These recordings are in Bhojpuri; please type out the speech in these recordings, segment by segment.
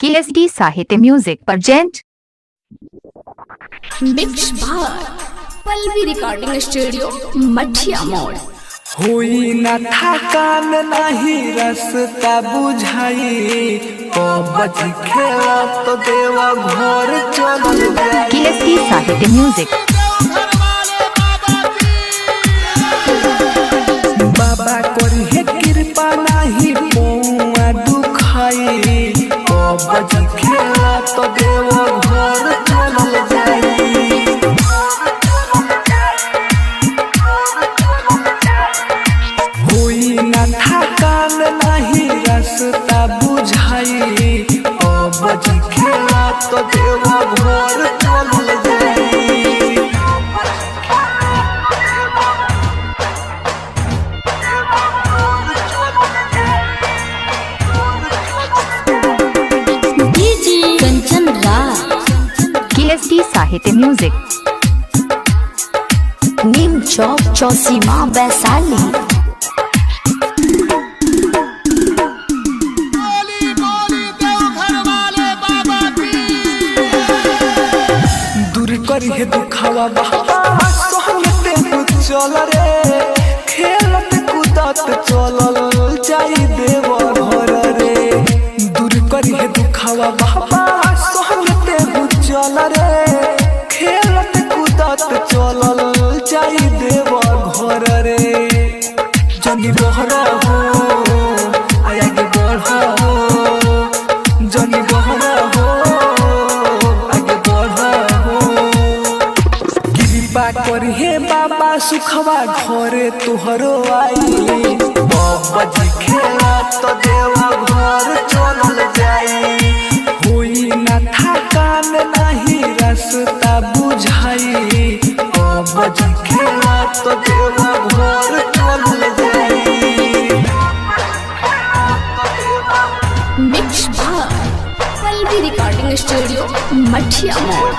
KSD साहित्य म्यूजिक प्रेजेंट मिक्स बार पल्लवी रिकॉर्डिंग स्टूडियो मठिया मोड़। हुई न थकान नहीं रास्ता बुझाई बज खेला तो देवा घर चल जाई। KSD साहित्य म्यूजिक बाबा करी है कृपा नहीं पौआ दुखाई बज खेला तो देवा घर चल जाई। हुई न थकान नहीं रास्ता बुझाई बज खेला तो देवा घर चल जाई। KSD साहित्य म्यूजिक नीम चौक चौसीमा वैशाली। दूर करी है दुखावा बाबा सोहते चल रे खेलत कूदत चलल जाई देव घर रे। दूर करी है दुखावा बाबा सोहते चल रे खेलत कूदत चलल जाई देव घर रे। जनी बहरा हो आया के बढ़ा हो जनी बहरा हो आगे बढ़ा हो। कृपा करी हे बाबा सुखवा घरे तुहरो आई बज खेला तो देवा घर चल जाई। हुई न थकान नहीं रास्ता बुझाई बज खेला तो देवा घर चल जाई। मिक्स बार पल्लवी रिकॉर्डिंग स्टूडियो मठिया मोड़।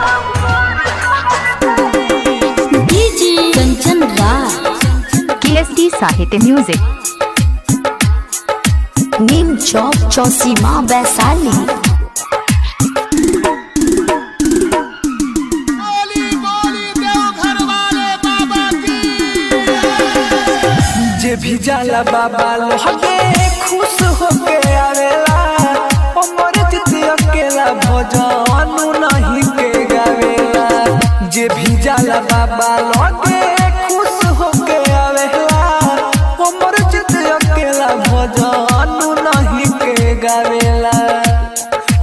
कंचन राज KSD साहित्य म्यूजिक नीम चौक चौसीमा वैशाली। जे भी जाला बाबा लोहके खुश होके आवेला हमर जित अकेला भजन नहीं के गावेला। जे भी जाला बाबा लोहके खुश होके आवेला हमर जित अकेला भजन नहीं के गावेला।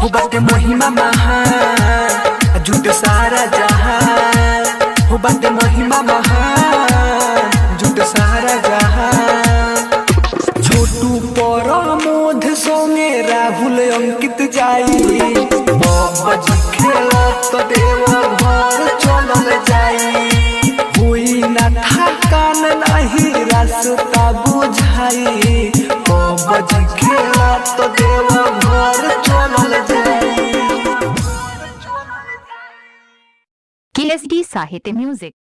हो बाटे महिमा महान झूठ सारा जहान हो बाटे महिमा महान झूठ सारा जहान। छोटू परमोध सोने राहुल अंकित जाई बज खेला तो देवा घर चल जाई। हुई न थकान नहीं रास्ता बुझाई बज खेला तो देवा घर चल जाई। KSD साहित्य म्यूजिक